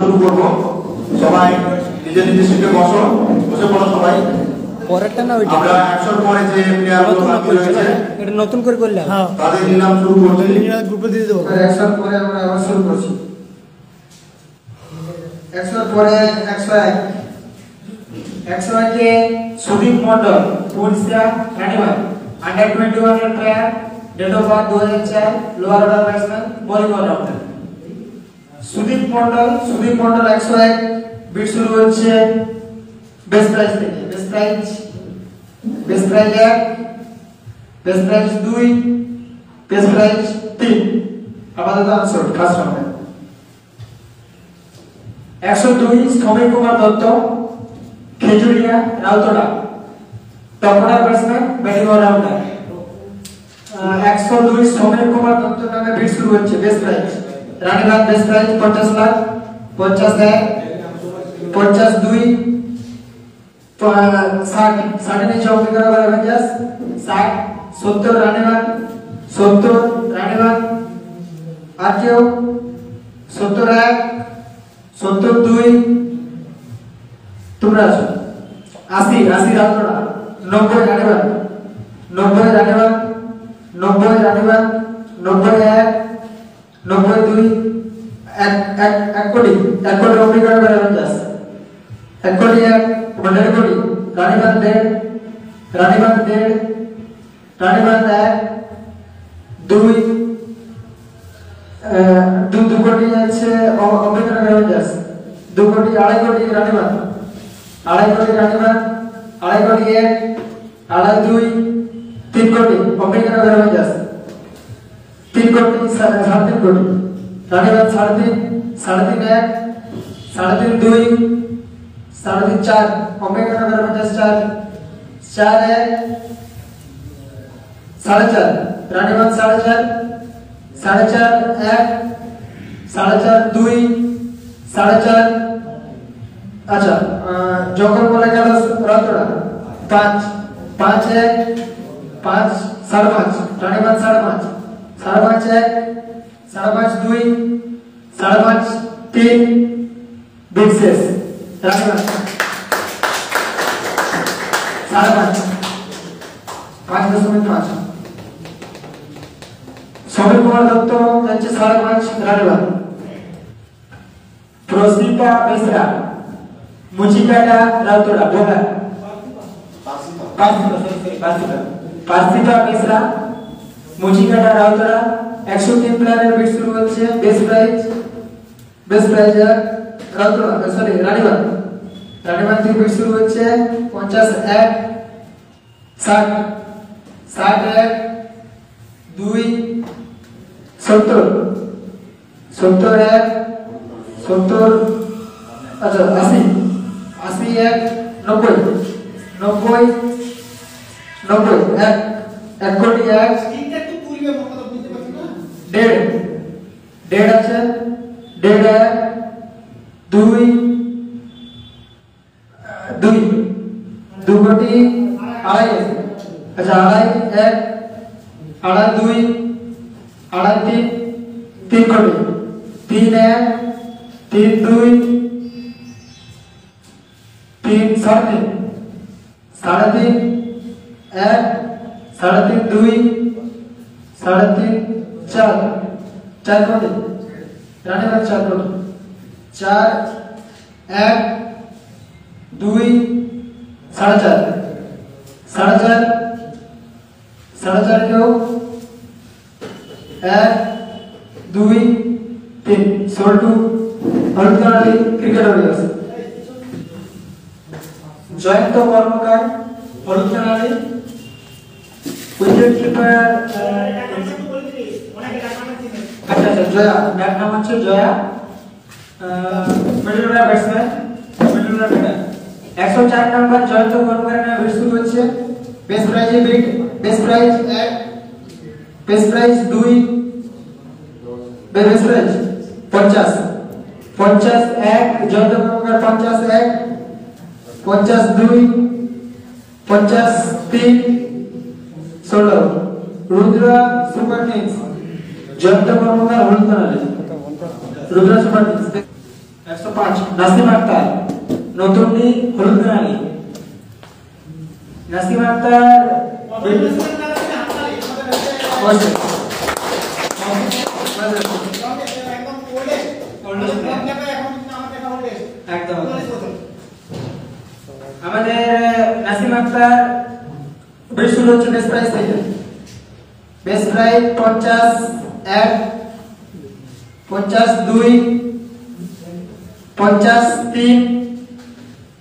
শুরু করব। সবাই নিজের নিজের সিটে বসো, বসে পড়ো সবাই। পরেরটা না ওইটা আমরা 100 পরে যে প্লেয়ারগুলো বাকি রয়েছে এটা নতুন করে করলাম। হ্যাঁ, তাদের নাম শুরু করছি। গ্রুপে দিয়ে দেবো। 100 পরে আমরা আবার শুরু করছি। 100 পরে 101 101 সুদীপ মন্ডল, পুরসা রানীবাগ, अंडर 21 এর player, date of birth 2004, lower order batsman, bowling allrounder. Sudip Mondal 101 bid শুরু হচ্ছে বেস্ট প্রাইজ থেকে। Best prize 1, best prize 2, best prize 3। আপাতত আনসার ফার্স্ট রাউন্ডে 102 Samir Kumar Dutta, Khejuria, Routara, top order batsman, batting allrounder. 102 Samir Kumar Dutta নামে বিট শুরু হচ্ছে। Best prize Ranibagh, best prize 50 lakh, 50 52 60 নিচে অপেক্ষা করে অ্যাভেঞ্জার্স 60 70 রানীবাগ, 70 রানীবাগ। আর কেউ 71 72 তোমরা আছো। 80 রাউতড়া, 90 রানীবাগ, 90 রানীবাগ, 90 রানীবাগ, 91 92 1 কোটি অপেক্ষা করে অ্যাভেঞ্জার্স 1 কোটি 1 কোটি রানীবাগ 1.5 রানীবাগ 1.5 রানীবাগ 1 2 2 কোটি আছে অপেক্ষা করে অ্যাভেঞ্জার্স 2 কোটি 2.5 কোটি রানীবাগ 2.5 কোটি রানীবাগ 2.5 কোটি 1 2.5 2 3 কোটি অপেক্ষা করে অ্যাভেঞ্জার্স 3 কোটি 3.5 কোটি রানীবাগ 3.5 3.5 1 3.5 2 3.5 4 অপেক্ষা করে অ্যাভেঞ্জার্স 4 4 1 4.5 রানীবাগ 4.5 4.5 1 4.5 2 4.5 আচ্ছা যখন বলে গেল রাউতড়া 5 5 1 5 5.5 রানীবাগ 5.5 5.5 1 5.5 2 5.5 3 বিগ শেষ রানীবাগ 5.5 5.5 সমীর কুমার দত্ত যাচ্ছে 5.5 রানীবাগ। প্রসিপা বেসরা, মুচিকাটা রাউতড়া বোলা পার্সিপা বেসরা, মুচিকাটা রাউতড়া। 103 প্লেয়ারের বিট শুরু হচ্ছে। Best prize Rautara sorry Ranibagh থেকে বিট শুরু হচ্ছে 50 1 60 1 2 70 1 70 আচ্ছা 80 1 90 1 কোটি 1 1.5 আছে 1.5 2 কোটি 2.5 আচ্ছা 2.5 1 2.5 2 3 কোটি 3 1 3 2 3 3.5 3.5 1 3.5 2 3.5 4 कोटी रानीबाग 4 कोटी 4 1 2 4.5 কেউ 1 2 3 Soltu Haludkali cricket warriors. Jayanta Karmakar Haludkali wicket keeper আচ্ছা জয়া ব্যাট নাম হচ্ছে Joya middle order batsman 104 number Jayanta কর্মকারের নামে বিট শুরু হচ্ছে। Best prize 1 best prize 2 best prize 50 1 Jayanta Karmakar 50 1 50 2 50 3 16 Rudra super kings Jayanta Karmakar Haludkali Rudra super kings 105 Nasim Akhtar নতুনটি হলুদ রানী নাসিম আক্তার একদম আমাদের নাসিম আক্তার বেশ শুরু হচ্ছে বেস্ট প্রাইজ থেকে বেস্ট প্রাইজ 50 1 50 2 50 3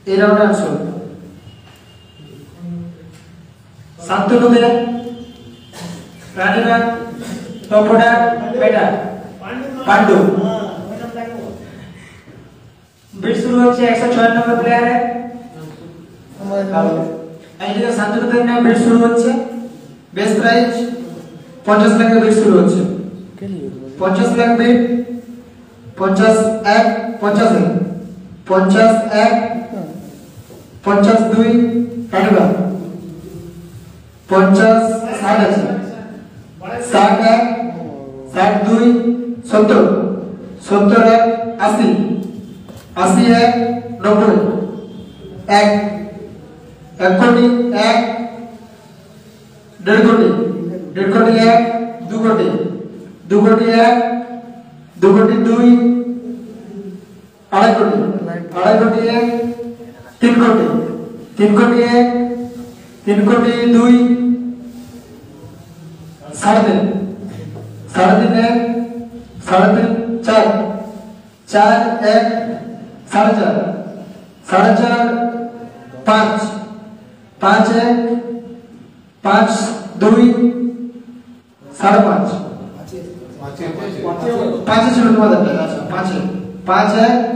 এই রাউন্ডে আসো শান্তনুদে রানীবাগ টপোডা বেটা পান্ডু বিট শুরু হচ্ছে 106 নম্বর প্লেয়ারে এইদিকে শান্তনুদের নাম বিট শুরু হচ্ছে বেস্ট প্রাইজ 50 লাখ বিট শুরু হচ্ছে 50 লাখ বিট 50 1 50 50 1 50 2 কাটবা 50 60 আছে 60 1 60 2 70 70 1 80 80 1 90 1 1 কোটি 1 1.5 কোটি 1.5 কোটি 1 2 কোটি 2 কোটি 1 2 কোটি 2 2.5 কোটি 2.5 কোটি 1 3 কোটি 3 কোটি 1 3 कोटी 2 3.5 3.5 3.5 4 4 1 4.5 4.5 5 5 1 5 2 5.5 5 ছিল তোমাদের আচ্ছা 5 5 1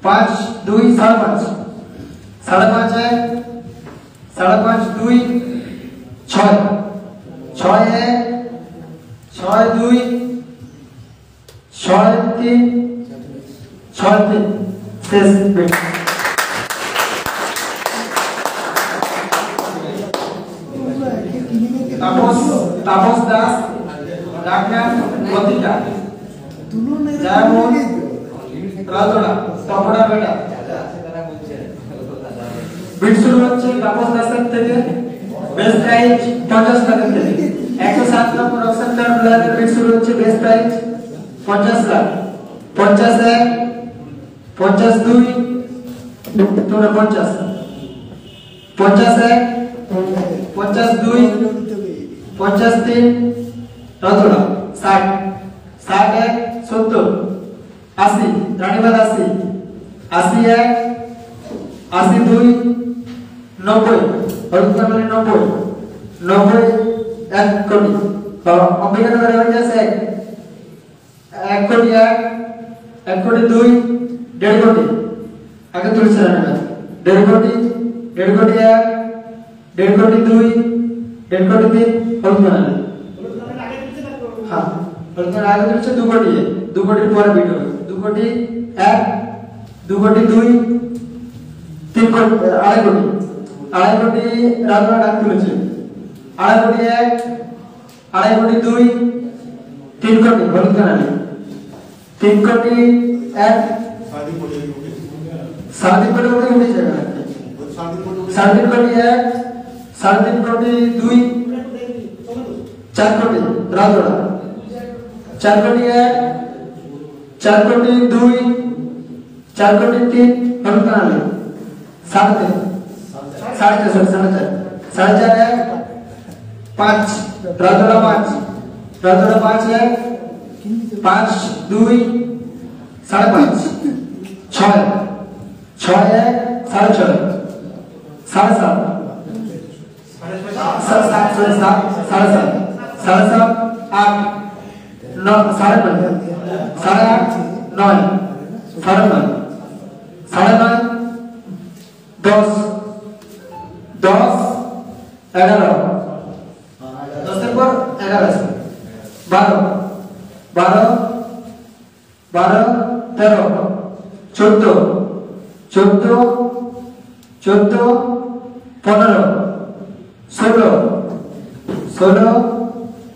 5 2 5.5 5.5 1 5.5 2 6 6 1 6 2 6 3 6 3 শেষ বেট তাপস দাস ডাক্তার প্রতিকা জয়মোহন রাজোড়া তপড়া বেটা বিট শুরু হচ্ছে তাপস দাসের থেকে বেস্ট প্রাইজ 50 লাখ থেকে 107 নম্বর অপশন তার প্লেয়ারের বিট শুরু হচ্ছে বেস্ট প্রাইজ 50 লাখ 50 1 50 2 তোমরা 50 50 1 50 2 50 3 রাজোড়া 60 60 1 70 80 রানীবাদ 80 80 1 80 2 90 হলুদকামারি 90 90 1 কোটি অম্বিকানগর রেঞ্জার্স 1 কোটি 1 কোটি 2 1.5 কোটি আগে তুলছে রানীবাদ 1.5 কোটি 1.5 কোটি 1 1.5 কোটি 2 1.5 কোটি 3 হলুদকামারি হ্যাঁ হলুদকামারি আগে তুলছে 2 কোটি 2 কোটির পরে বিট হবে 2 কোটি 1 2 কোটি 2 3 কোটি 2.5 কোটি 2.5 কোটি রাজনা ডাক তুলেছে 2.5 কোটি 1 2.5 কোটি 2 3 কোটি হলুদকামারি 3 কোটি 1 7 কোটি উঠে যাবে 7 কোটি 1 3 কোটি 2 4 কোটি রাজনা 4 কোটি 1 4 कोटी 2 4 कोटी 3 हलुदकामारी 7 4.5 5 राजोड़ा 5 1 5 2 5.5 6 1 6.5 7 8 9 8 9 10 11 10 এর পর 11 আছে 12 13 14 15 16 16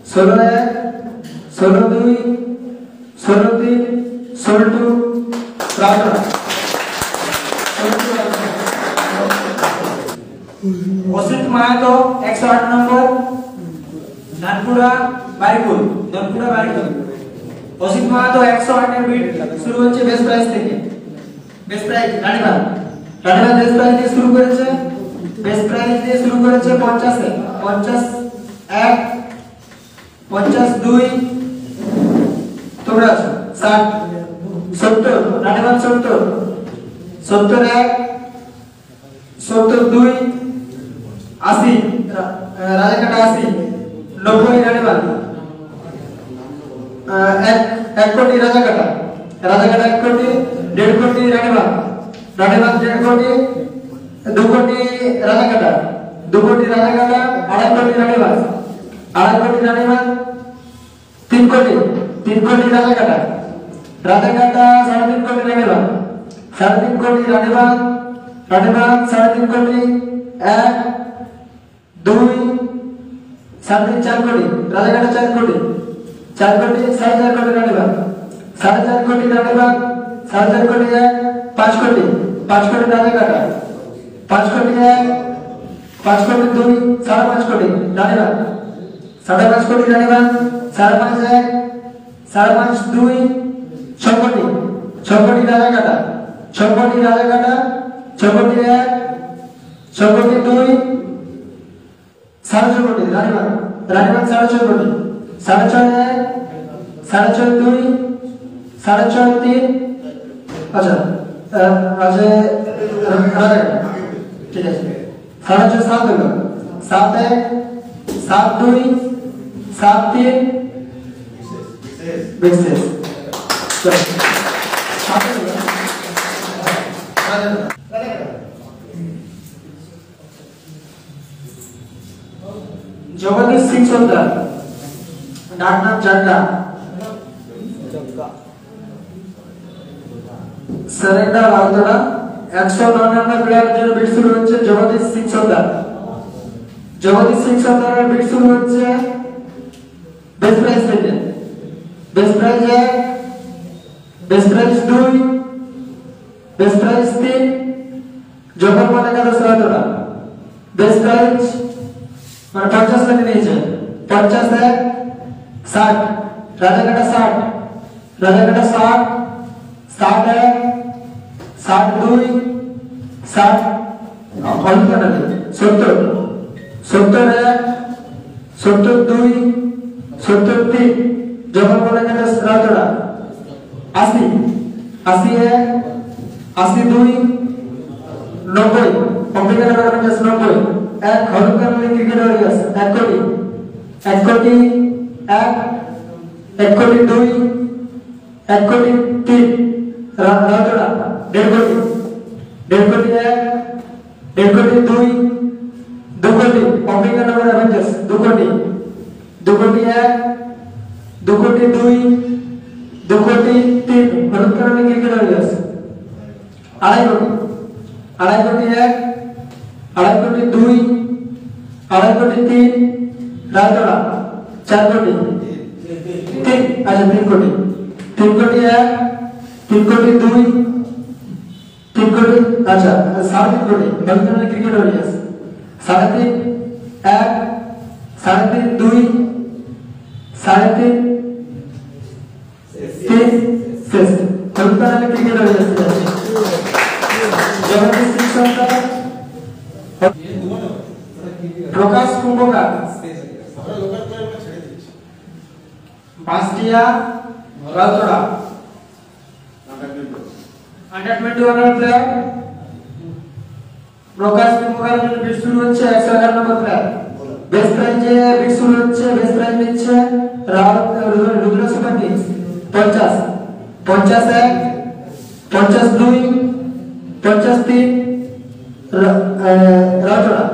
1 16 2 16 3 16 2 রাজরা অসিত মাহাতো 108 নম্বর নানপুরা বারিকুল অসিত মাহাতো 108 এর বিট শুরু হচ্ছে বেস্ট প্রাইস থেকে best price Ranibagh best price দিয়ে শুরু করেছে 50 এ 51 52 তোমরা 60 70 রানীবাগ 70 71 72 80 রাজাকাটা 80 90 রানীবাগ 1 কোটি রাজাকাটা 1 কোটি 1.5 কোটি রানীবাগ 1.5 কোটি 2 কোটি রাজাকাটা 2 কোটি রাজাকাটা 2.5 কোটি রানীবাগ 2.5 কোটি রানীবাগ 3 কোটি রাজাকাটা 3.5 কোটি রানীবাগ 3.5 কোটি রানীবাগ 3.5 কোটি 1 2 4 কোটি রাজাকাটা 4 কোটি 4 কোটি 4.5 কোটি রানীবাগ 4.5 কোটি রানীবাগ 4.5 কোটি 5 কোটি রাজাকাটা 5 কোটি 5 কোটি 2 5.5 কোটি রানীবাগ 5.5 কোটি রানীবাগ 5.5 5.5 2 6 কোটি রাজাকাটা 6 কোটি 6 কোটি 1 6 কোটি 2 6.5 কোটি রানীবাগ 6.5 কোটি 6.5 6.5 2 6.5 3 আচ্ছা রাজাকাটা ঠিক আছে 6.5 7 হলো 7 1 7 2 7 3 বিশেষ চলো জগদীশ সিং সর্দার ডাক নাম জাগা সারেন্ডার আওতারা 199 প্লেয়ারের জন্য বিট শুরু হচ্ছে জগদীশ সিং সর্দার বিট শুরু হচ্ছে বেস্ট প্রাইস থেকে best price 1 best price 2 best price 3 যখন মনে করো সারাতরা বেস্ট প্রাইস মানে 50 লাখ নিয়েছে 50 1 60 রাজাকাটা 60 60 1 62 60 অল্পটা 70 1 72 73 যখন মনে করো সারাতরা 80 1 82 90 কম্পিউটার করার 90 এক হলুকার ক্রিকেট ওরিয়াস 1 কোটি 1 কোটি 1 কোটি 2 1 কোটি 3 রাজড়া 1.5 কোটি 1.5 কোটি 1 কোটি 2 কোটি কম্পিউটার করার অ্যাভেঞ্জার্স 2 কোটি 1 2 কোটি 2 কোটি 3 হলুকার ক্রিকেট ওরিয়াস 2.5 কোটি 1 কোটি 2 2.5 কোটি 3 রাজড়া 4 কোটি 3 আচ্ছা 3 কোটি 1 3 কোটি 2 3 কোটি আচ্ছা 3.5 কোটি বলতে ক্রিকেট ওরিয়াস 3.5 1 3.5 2 3.5 3 শেষ বলতে ক্রিকেট ওরিয়াস জগদীশ সিং সর্দার প্রকাশ কুম্ভকার বাসটিয়া রাউতরা আন্ডার 21 প্লেয়ার প্রকাশ কুম্ভকার জন্য বিট শুরু হচ্ছে 111 নম্বর প্লেয়ার বেস্ট প্রাইজে বিট শুরু হচ্ছে বেস্ট প্রাইজ নিচ্ছে রুদ্র সুপার কিংস 50 1 52 53 রাউতরা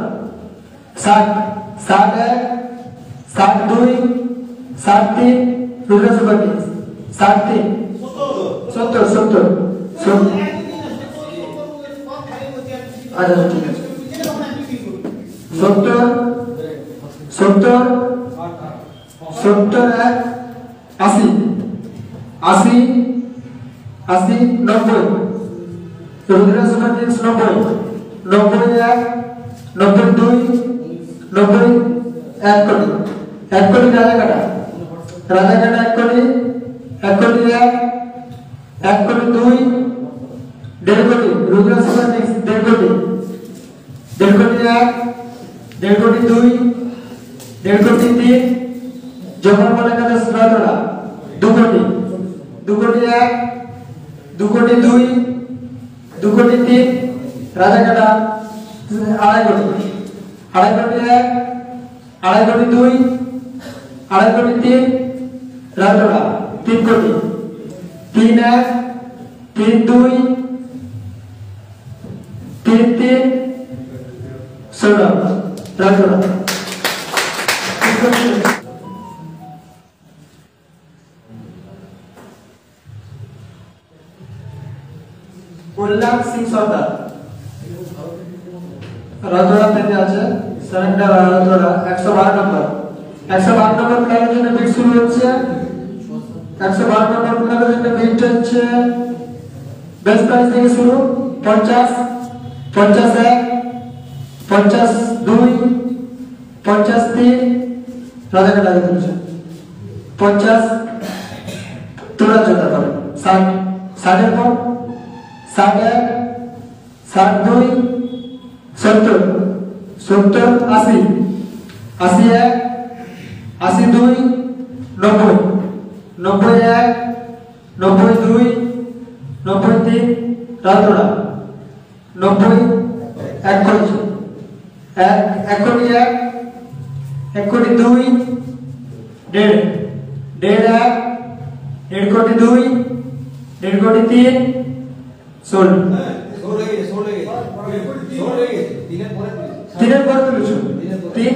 60 1 62 73 রুদ্র সুপার কিংস 73 70 আচ্ছা ঠিক আছে 70 80 80 80 90 রুদ্রা সুপার কিংস 90 91 92 90 1 কোটি 1 কোটি রাজাকাটা 1 কোটি 1 কোটি 1 কোটি 2 1.5 কোটি রুদ্রা সুপার কিংস 1.5 কোটি 1.5 কোটি 1.5 কোটি 2 1.5 কোটি 3 জোহর মালাকাটা রাতড়া 2 কোটি 2 কোটি 1 2 কোটি 2 2 কোটি 3 রাজাকাটা 2.5 কোটি 2.5 কোটি 1 2.5 কোটি 2 2.5 কোটি 3 রাতড়া 3 কোটি 3 1 3 2 3 3 16 রাতড়া কল্যাণ সিং সর্দার রাজোড়া থেকে আছে সারেন্ডার রাজোড়া 112 নম্বর 112 নম্বর প্লেয়ারের জন্য বিট শুরু হচ্ছে 112 নম্বর প্লেয়ারের জন্য বিট হচ্ছে বেস প্রাইস থেকে শুরু 50 51 52 53 রাজাকাটা হচ্ছে 50 তোরা যেতে পারে 60 60 এর পর 61 62 70 70 80 81 82 90 91 92 93 রাতড়া 90 1 কোটি 1 কোটি 1 কোটি 2 1.5 1.5 কোটি 2 1.5 কোটি 3 सोल तीन पर तुलुछु तीन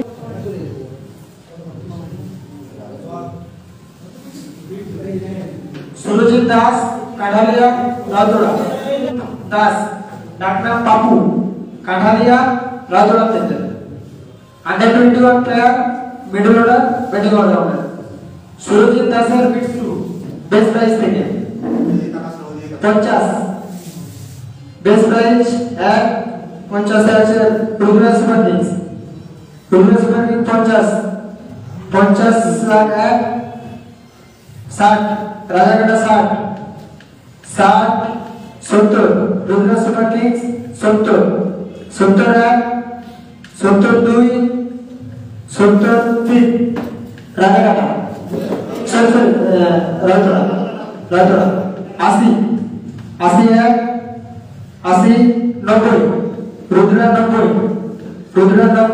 सुरजित दास काठालिया राजोड़ा दास डाकनाम पापू काठालिया राजोड़ा तेज under 21 player middle order batting order में सुरजित दास और बिट्सू बेस्ट प्राइस देंगे 50 बेस प्राइस 50 আছে Rudra super kings 50 lakh 60 Rajakata 60 70 Rudra super kings 70 72 73 Rajakata sorry Rajora 80 80 90 Rudra 90 91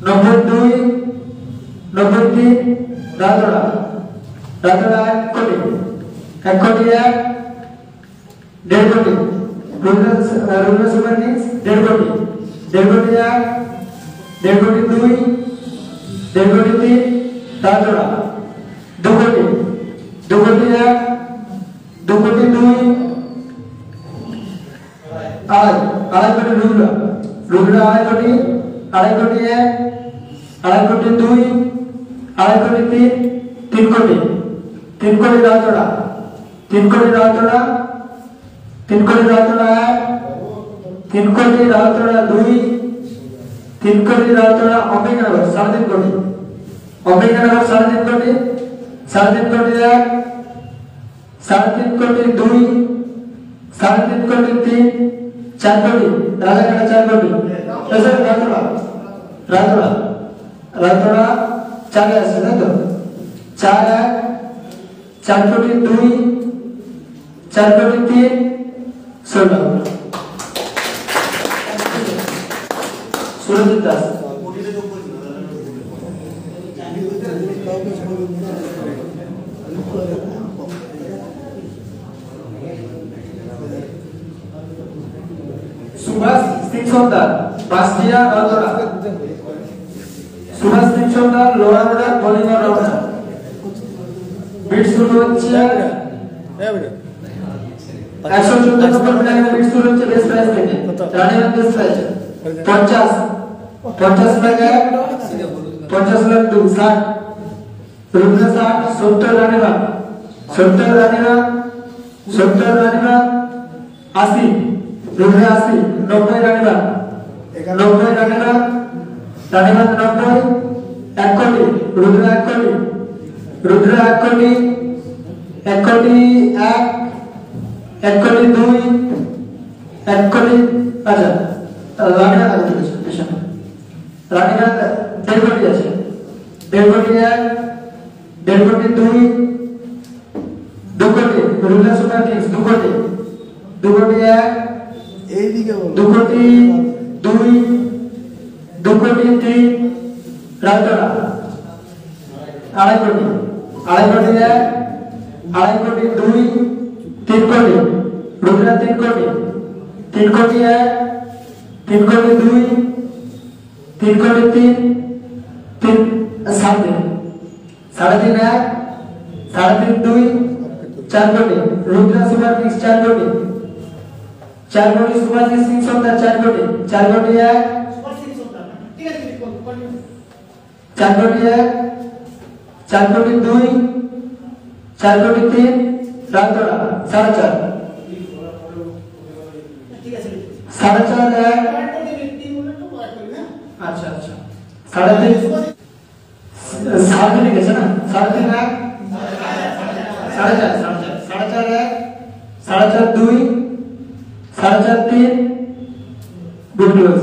92 93 Rajora 1 crore 1 कोटी 1.5 कोटी रुद्रा सुपर किंग्स 1.5 कोटी 1.5 कोटी 1.5 कोटी 2 1.5 कोटी 3 राजोड़ा 2 कोटी 2 कोटी 1 2 कोटी 2 আড়াই কোটি রুদ্রা 2.5 কোটি 2.5 কোটি 1 2.5 কোটি 2 2.5 কোটি 3 কোটি 3 কোটি রাজোড়া 3 কোটি রাজোড়া 3 কোটি রাজোড়া 1 3 কোটি রাজোড়া 2 3 কোটি রাজোড়া অম্বিকানগর 3.5 কোটি অম্বিকানগর 3.5 কোটি 3.5 কোটি 1 3.5 कोटी 2 3.5 कोटी 3 4 कोटी राजाकाटा 4 कोटी ऐसे रातोड़ा 4 আছে না তো 4 कोटी 2 4 crore 3 16 Surjit Das Subhash Singh Somdar Bastia Rajora Subhash Singh Somdar lower order bowling order bid शुरू হচ্ছে 114 নম্বর প্লেয়ারের বিট শুরু হচ্ছে বেস প্রাইস থেকে running base price 50 50 lakh 50 lakh 2 60 Rudra 60 70 Ranibagh 70 Ranibagh 80 Rudra 80 90 Ranibagh 90 Ranibagh 90 1 कोटी रुद्र 1 कोटी 1 कोटी 1 कोटी 1 कोटी 2 1 कोटी अच्छा रानीबाग रानीबाग 1.5 कोटी আছে 1.5 कोटी 1.5 कोटी 2 कोटी रुद्र सुपर किंग्स 2 कोटी 2 कोटी 1 এইদিকে 2 कोटी 2 कोटी 3 রাতরা 2.5 कोटी 2.5 कोटी 1 2.5 कोटी 2 3 कोटी रुद्र 3 कोटी 3 कोटी 1 3 कोटी 2 3 कोटी 3 साढ़े 3.5 1 3.5 2 4 कोटी रुद्र सुपर किंग्स 4 कोटी 4 कोटी सुपर किंग्स होता 4 कोटी 4 कोटी 1 4 कोटी 1 4 कोटी 2 4 कोटी 3 रातोड़ा 4.5 4.5 1 अच्छा अच्छा 3.5 साढ़े नहीं कैसे ना 3.5 1 4.5 1 4.5 2 4.5 3 गुड क्लोज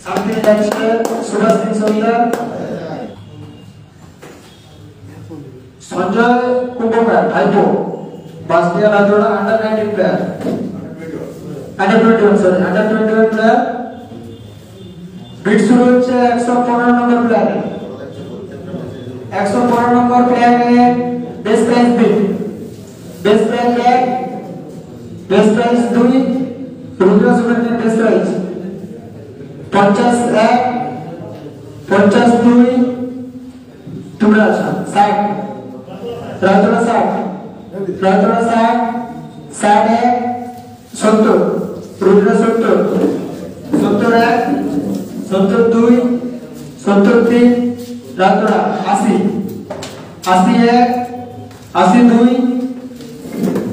3.5 सुभाष सिंह सोल्डर संजय कुंभकार भाईपो Bastia Rajora under 19 player under 21 sorry under 21 player bid शुरू হচ্ছে 115 নম্বর প্লেয়ার 115 নম্বর প্লেয়ারে base price bid base price 1 base price 2 Rudra super king base price 50 1 50 2 তোমরা 60 রাতরা 60 রাতরা 60 60 70 রুদ্র 70 70 1 70 2 70 3 রাতরা 80 80 1 80 2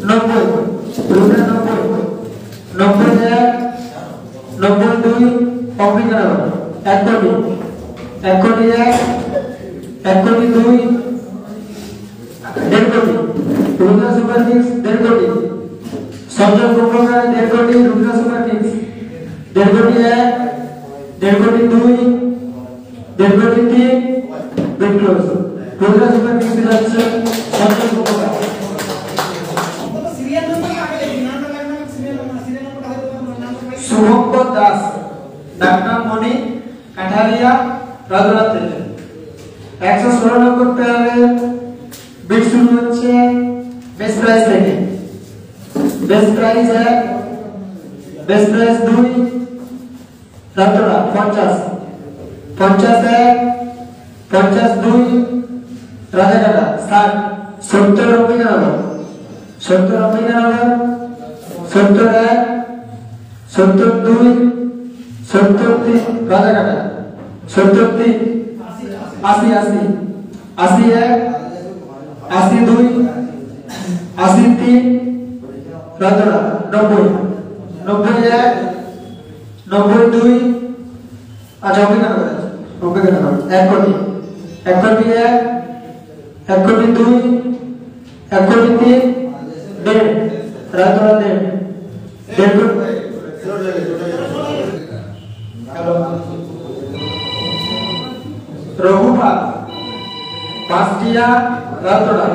90 রুদ্র 90 90 1 90 2 কমপ্লিট করো 1 কোটি 1 কোটি 1 1 কোটি 2 1.5 कोटी रुद्र सुपर किंग्स 1.5 कोटी संजय कुंभकार 1.5 कोटी रुद्र सुपर किंग्स 1.5 कोटी 1 1.5 कोटी 2 1.5 कोटी 3 big close Rudra super Kings যাচ্ছে संजय कुंभकार शुभंकर दास डाक्टर मणि काठारिया राजरात থেকে 116 নম্বর প্লেয়ারে बीट शुरू হচ্ছে बेस्ट प्राइस থেকে बेस्ट प्राइस है बेस्ट प्राइस 2 রাতরা 50 50 है 50 2 রাজাকাটা 60 70 रुपए का नंबर 70 रुपए का नंबर 70 है 70 2 70 3 রাজাকাটা 70 3 80 80 है 80 2 80 3 রাতরা 90 90 1 90 2 अच्छा ओके ना 1 कोटी 1 कोटी 1 1 कोटी 2 1 कोटी 3 1.5 রাতরা 1.5 कोटी রঘুপাল পাঁচটিয়া রাতরা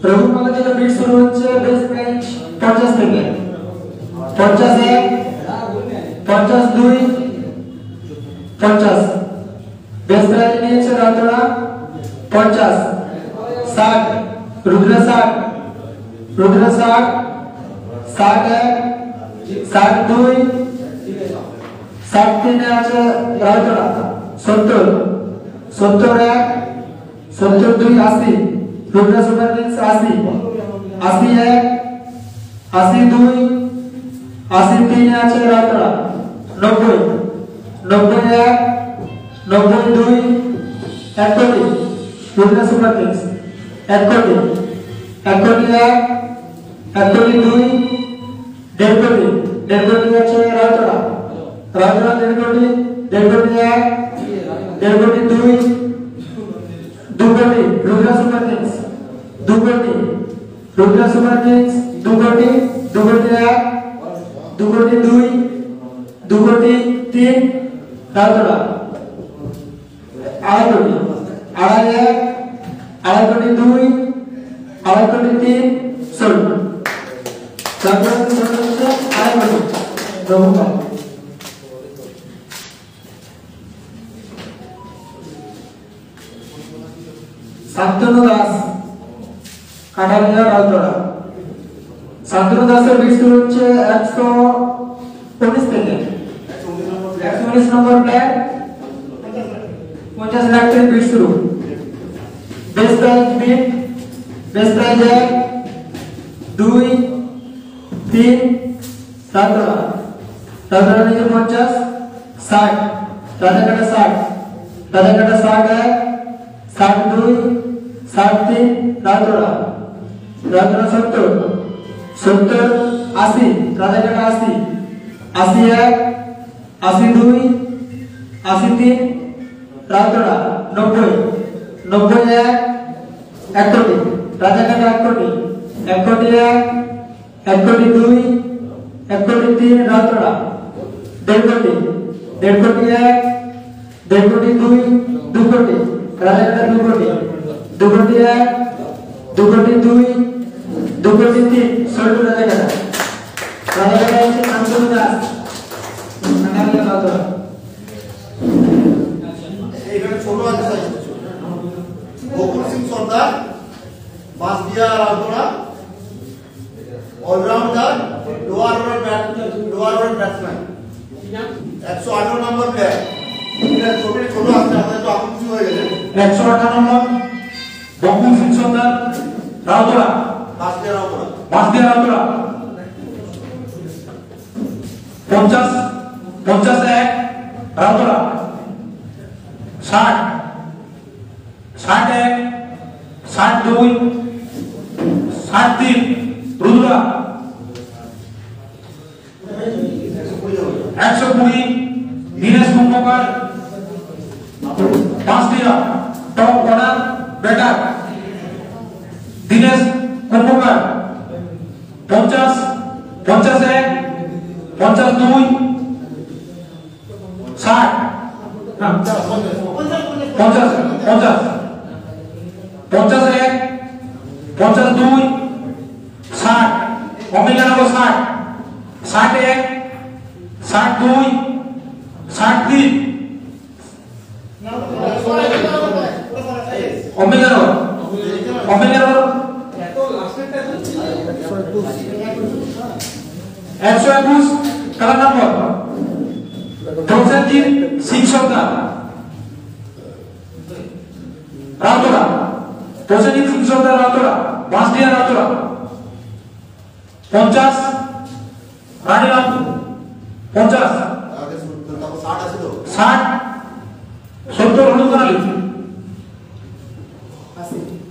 রঘুপালের জন্য বিট শুরু হচ্ছে বেস প্রাইস 50 থেকে 50 1 50 2 50 बेस प्राइस নিয়েছে রাতরা 50 60 রুদ্র 60 রুদ্র 60 60 1 60 2 60 3 আছে রাতরা 70 70 1 70 2 80 রুদ্র সুপার কিংস 80 80 1 80 2 80 3 আছে রাতরা 90 90 1 90 2 এক কোটি রুদ্রা সুপার কিংস এক কোটি এক কোটি এক কোটি দুই দেড় কোটি আছে রাউতরা দেড় কোটি এক দেড় কোটি দুই দু কোটি রুদ্রা সুপার কিংস দু কোটি রুদ্রা সুপার কিংস দু কোটি এক দু কোটি দুই দু কোটি তিন রাউতরা আড়াই কোটি আড়াই এক আড়াই কোটি দুই আড়াই কোটি তিন ষোলো তারপরে আড়াই কোটি রঘুপাল শান্তনু দাস কাটালিয়া রাউতরা শান্তনু দাসের বিট শুরু হচ্ছে 119 থেকে 119 নম্বর প্লেয়ার 50 লাখ থেকে বিট শুরু বেস্ট প্রাইজ 1 2 3 রাউতরা নিচে 50 60 রাজাকাটা 60 62 63 রাউতরা 70 80 রাজাকাটা 80 81 82 83 রাউতরা 90 91 এক কোটি রাজাকাটা 1 কোটি 1 কোটি 1 কোটি 2 1 কোটি 3 রাউতরা 1.5 কোটি 1.5 কোটি 1 1.5 কোটি 2 2 কোটি রাজাকাটা 2 কোটি 2 কোটি 1 2 কোটি 2 2 কোটি 3 ষোলো রাজাকাটা হচ্ছে শান্তনু দাস কাটালিয়া রাউতরা এখানে ছোট আছে বকুল Singh Sardar বাসদিয়া Rautara allrounder lower order batsman 118 নম্বর প্লেয়ার এটা ছোট আছে আমাদের তো আপনি কিছু হয়ে গেছে 118 নম্বর বকুল সিং সর্দার রাউতরা বাসদিয়া রাউতরা 50 51 রাউতরা 60 61 62 63 রুদ্রা 120 দীনেশ কুম্ভকার বাসদিয়া টপ অর্ডার ব্যাটার দীনেশ কুম্ভকার 50 51 52 60 50 51 52 60 অমিলা নম্বর 60 61 62 63 অমিলা নম্বর 121 খেলা নম্বর প্রসেনজিৎ সিং সর্দার রাউতরা প্রসেনজিৎ সিং সর্দার রাউতরা বাসদিয়া রাউতরা 50 রানীরাম 50 60 70 হলুদকালী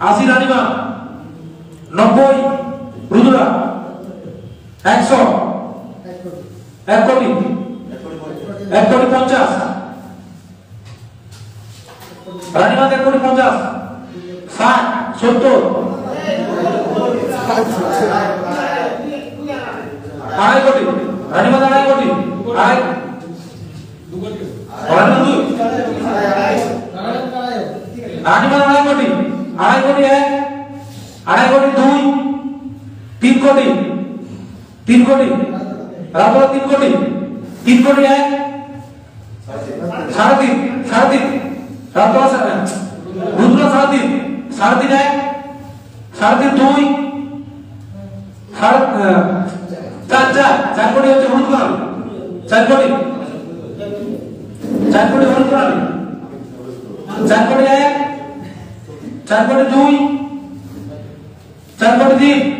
80 রানীমা 90 রুদ্রা 100 1 কোটি 1 কোটি 50 রানীমা 1 কোটি 50 60 70 আড়াই কোটি রানীমা 2.5 কোটি আড়াই 2 কোটি রানীমা 2 রানীমা 2.5 কোটি আড়াই কোটি 1 আড়াই কোটি 2 3 কোটি 3 কোটি রাউতরা 3 কোটি 3 কোটি 1 3.5 রাউতরা রুদ্রা 3.5 3.5 1 3.5 2 4 কোটি হচ্ছে হলুদকালী 4 কোটি 4 কোটি হলুদকালী 4 কোটি 1 4 কোটি 2 4 কোটি 3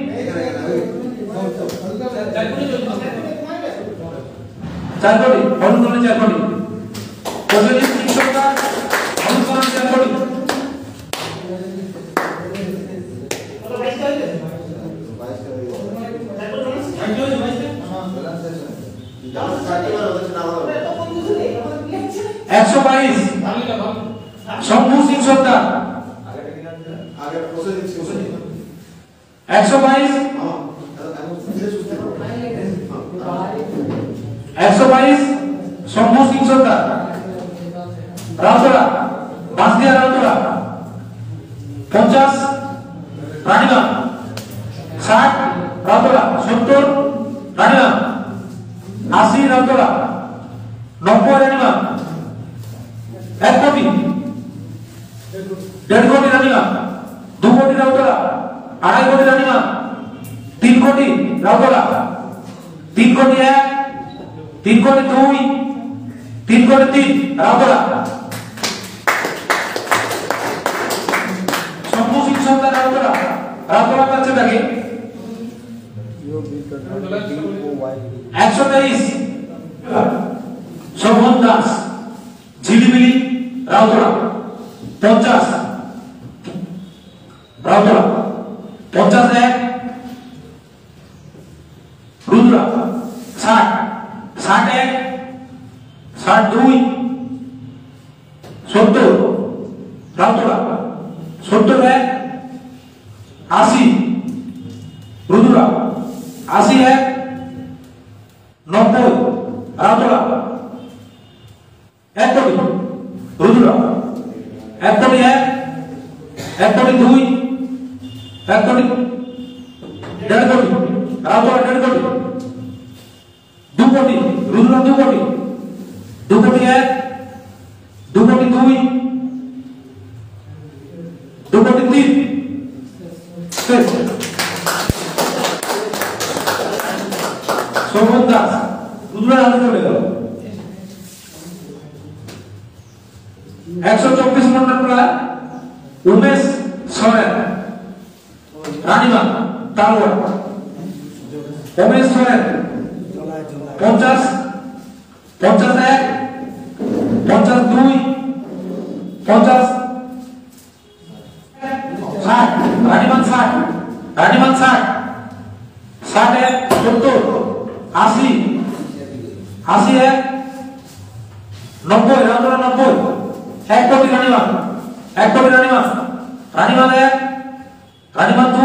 4 কোটি হলুদকালী 4 কোটি প্রসেনজিৎ সিং সর্দার হলুদকালী 4 কোটি 122 শম্ভু সিং সর্দার 122 শম্ভু সিং সর্দার রাউতরা বাসদিয়া রাউতরা 50 রানীমা 60 রাউতরা 70 রানীমা 80 রাউতরা 90 রানীমা 1 কোটি 1.5 কোটি রানীমা 2 কোটি রাউতরা 2.5 কোটি রানীমা 3 কোটি রাউতরা 3 কোটি 1 3 কোটি 2 3 কোটি 3 রাউতরা শম্ভু সিং সর্দার রাউতরা রাউতরা কাছে থাকে 123 শোভন দাস ঝিলিমিলি রাউতরা 50 রাউতরা 51 রুদ্রা 60 61 62 70 রাউতরা 70 80 রুদ্রা 80 90 রাউতরা 1 কোটি রুদ্রা 1 কোটি 1 কোটি 2 1 কোটি 1.5 কোটি রাউতরা 1.5 কোটি 2 কোটি রুদ্রা 2 কোটি 2 কোটি 1 2 কোটি 2 2 কোটি 3 শোভন দাস রুদ্রা রাউতরা চলে গেল 124 নম্বর প্রায় উমেশ সরেন রানীমা তালওয়ার উমেশ সরেন 50 51 52 50 60 রানীমান 60 রানীমান 60 60 70 80 80 90 রাউতরা 90 1 কোটি রানীমান 1 কোটি রানীমান রানীমান 1 রানীমান 2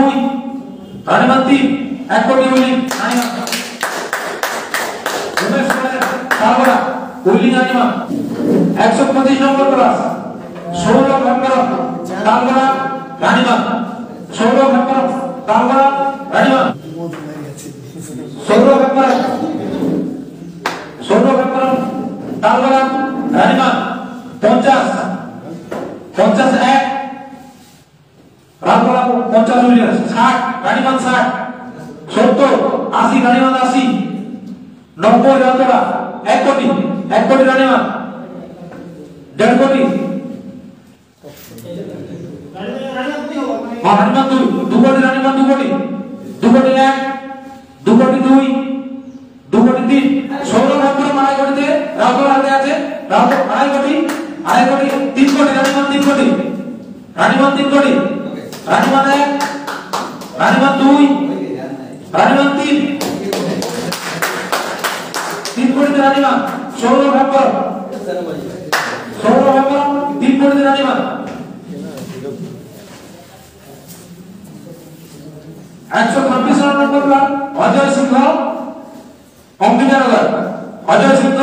রানীমান 3 1 কোটি উইলিং রানীমান উমেশ সরেন তালওয়ার উইলিং রানীমান 125 নম্বর ক্লাস সৌরভ ভট্টারক তালওয়ার রানীমান সৌরভ ভট্টারক তালওয়ার রানীমান সৌরভ ভট্টারক তালওয়ার রানীমান 50 1 রাউতরা 50 উইলিং 60 রানীমান 60 70 80 রানীমান 80 90 রাউতরা 1 কোটি রানীমান 1.5 কোটি রানীমান 2 কোটি রানীমান 2 কোটি 2 কোটি 1 2 কোটি 2 2 কোটি 3 সৌরভ ভট্টারক 2.5 কোটিতে রাউতরা হাতে আছে রাউতরা 2.5 কোটি 3 কোটি রানীমান 3 কোটি রানীমান 3 কোটি রানীমান 1 রানীমান 2 রানীমান 3 3 কোটিতে রানীমান সৌরভ ভট্টারক 3 কোটিতে রানীমান 126 নম্বর প্লাট অজয় সিংহ অম্বিকানগর অজয় সিংহ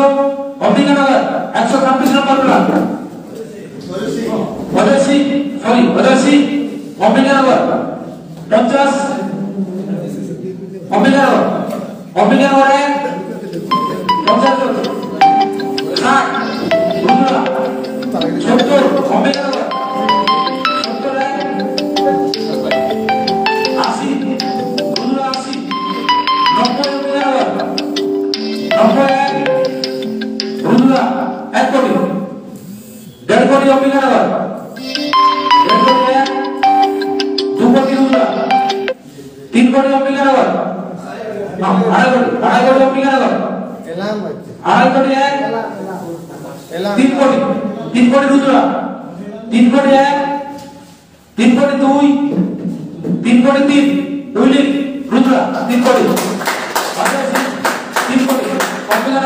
অম্বিকানগর 126 নম্বর প্লাট অজয় সিং অম্বিকানগর 50 অম্বিকানগর 1 75 60 রুদ্রা 70 অম্বিকানগর 80 রুদ্রা 80 90 অম্বিকানগর 90 রুদ্রা 1 কোটি 1.5 কোটি অম্বিকানগর 1 কোটি 2 কোটি রুদ্রা 3 কোটি অম্বিকানগর 2.5 কোটি অম্বিকানগর 2.5 কোটি 1 3 কোটি 3 কোটি রুদ্রা 3 কোটি 1 3 কোটি 2 3 কোটি 3 উইলিং রুদ্রা 3 কোটি 3 কোটি অম্বিকানগর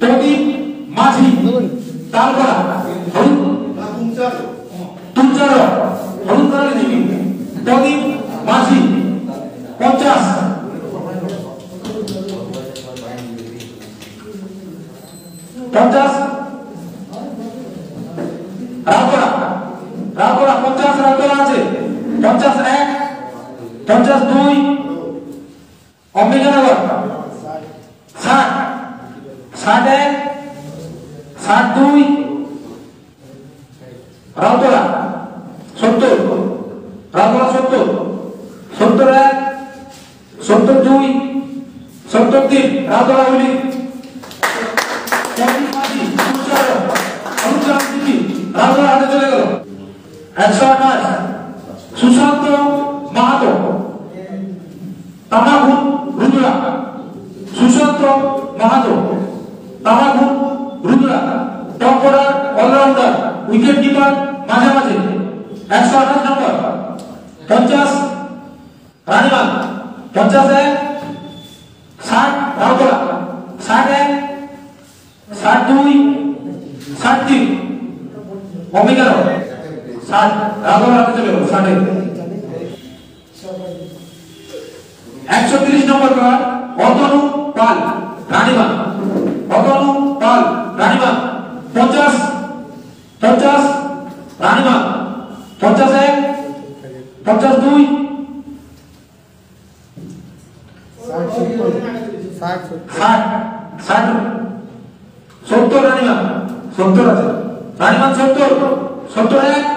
প্রদীপ মাঝি তালগড়া হলুদ তুলচার হলুদ কালারের জিপি প্রদীপ মাঝি 50 রাউতরা 50 রাউতরা আছে 51 52 অম্বিকানগর 60 61 62 রাউতরা 70 রাউতরা 70 71 72 73 রাউতরা হলি রাউতরা হাতে চলে গেল 128 Sushanta Mahato Tamagun Rudra Sushanta Mahato Tamagun Rudra top order allrounder wicket keeper মাঝে মাঝে 128 নম্বর 50 রানিমান 51 60 রাউতরা 61 62 63 অমিকানো 60 রাউতরা হাতে চলে গেল 60 130 নম্বর কার্ড অতনু পাল রানিমান অতনু পাল রানিমান 50 রানিমান 51 52 70 রানিমান 70 আছে রানিমান 70 71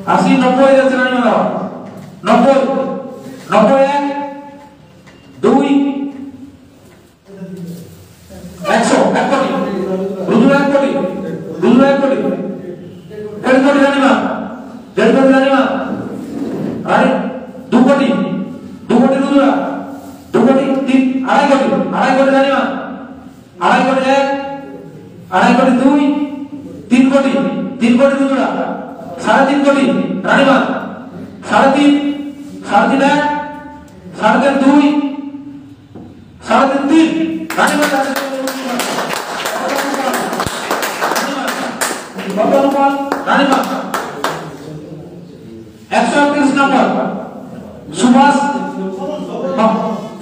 80 90 যাচ্ছে রানিমান 90 91 2 100 1 কোটি রুদ্র 1 কোটি রুদ্র 1 কোটি 1 কোটি রানিমান 1 কোটি রানিমান আরে 2 কোটি রুদ্র 2 কোটি 3 আড়াই কোটি রানিমান আড়াই কোটি 1 আড়াই কোটি 2 3 কোটি রুদ্র 3.5 কোটি রানিমান 3.5 1 3.5 2 3.5 রানিমান রানিমান 131 নম্বর সুভাষ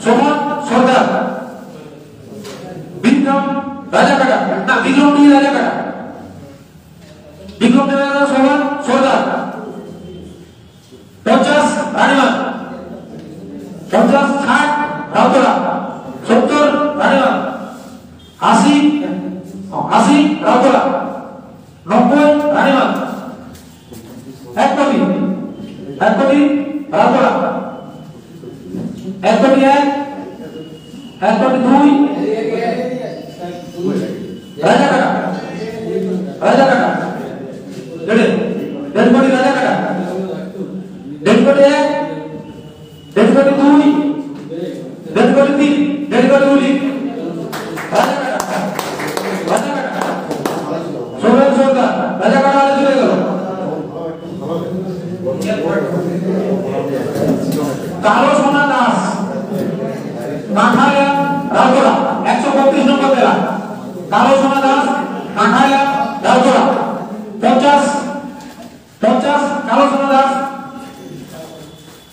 সোমন সরকার বিক্রম রাজাকাটা না বিক্রম টি রাজাকাটা বিক্রম রাজাকাটা সোমন সরকার 50 রানিমান 50 60 রাউতরা 70 রানিমান 80 রাউতরা 90 রানিমান 1 কোটি রাউতরা 1 কোটি 1 কোটি 2 রাজাকাটা 1.5 কোটি রাজাকাটা 1.5 কোটি 1 1.5 কোটি 2 1.5 কোটি 3 1.5 কোটি উলি রাজাকাটা সোহেল সরকার রাজাকাটা আলে চলে গেল কালো সোনা দাস কাঁঠালিয়া রাউতরা 132 নম্বর বেলা কালো সোনা দাস কাঁঠালিয়া রাউতরা 50 কালো সোনা দাস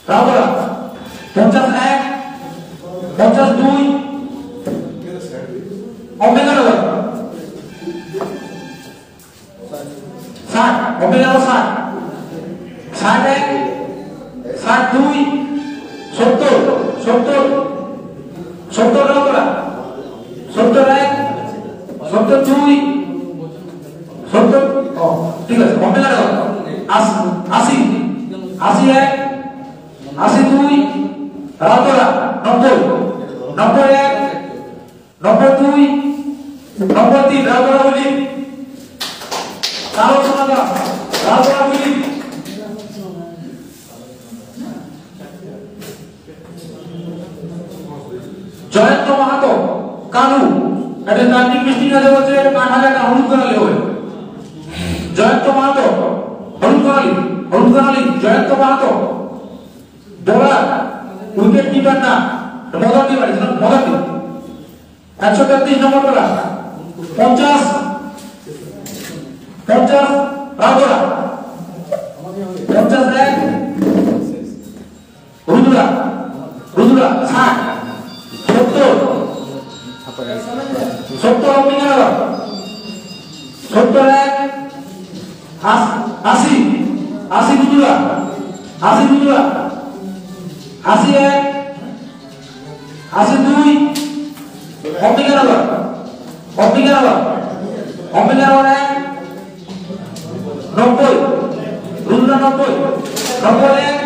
রাউতরা 51 52 অম্বিকানগর 60 অম্বিকানগর 60 62 70 রাউতরা 71 72 70 ঠিক আছে অম্বিকানগর 80 81 82 রাউতরা 90 91 92 93 রাউতরা বলি কালো সোনা দাস রাউতরা বলি জয়ন্ত মাহাতো কানু এটা তান্ত্রিক মিষ্টি কাজে বলছে কাঁঠালেটা হলুদ করালে হয় Jayanta Mahato Halud Karali Jayanta Mahato bowler wicket keeper না মদন বাড়ি মদন 133 নম্বর তোলা 50 রাউতরা 50 এক রুদ্রা 60 70 অম্বিকানগর 70 এক 80 রুদ্রা 80 এক 82 অম্বিকানগর এক 90 রুদ্রা 90 এক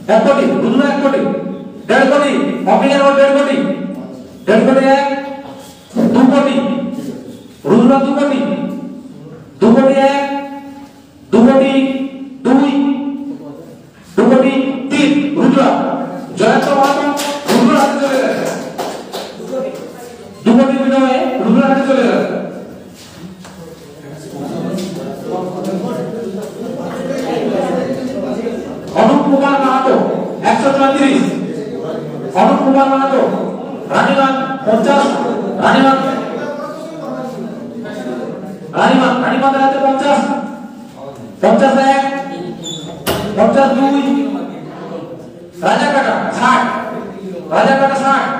1 কোটি রুদ্রা 1 কোটি 1.5 কোটি অম্বিকানগর 1.5 কোটি এক 2 কোটি রুদ্রা 2 কোটি 2 কোটি এক 2 কোটি 2 কোটি 3 রুদ্রা জয়ন্ত মাহাতো রুদ্রা হাতে চলে গেছে 2 কোটি বিনয়ে রুদ্রা হাতে চলে গেছে অনুপ কুমার মাহাতো 134 অনুপ কুমার মাহাতো রানীবাগ 50 রানীবাগ রাতে 50 এক 52 রাজাকাটা 60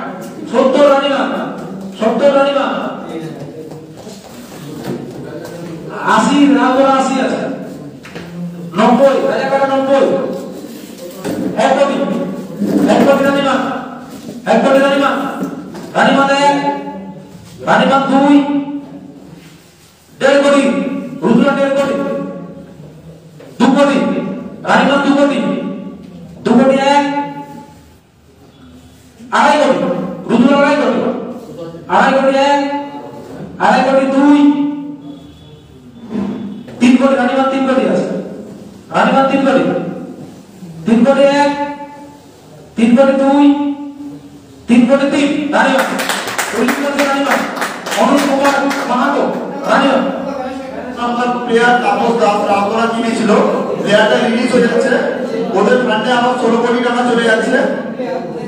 70 রানীবাগ 80 রাউতরা 80 আছে 90 রাজাকাটা 90 1 কোটি রানীবাগ 1 কোটি রানীবাগ 1 রানীবাগ 2 1.5 কোটি রুদ্রা 1.5 কোটি 2 কোটি রানীবাগ 2 কোটি 2 কোটি এক 2.5 কোটি রুদ্রা 2.5 কোটি 2.5 কোটি এক 2.5 কোটি 2 3 কোটি রানীবাগ 3 কোটি আছে রানীবাগ 3 কোটি 3 কোটি এক 3 কোটি 2 3 কোটি 3 রানীবাগ রানীবাগ অনুপ কুমার মাহাতো রানীবাগ আমার প্লেয়ার তাপস দাস রাউতরা কিনেছিল প্লেয়ারটা রিলিজ হয়ে যাচ্ছে ওদের ফান্ডে আবার 16 কোটি টাকা চলে যাচ্ছে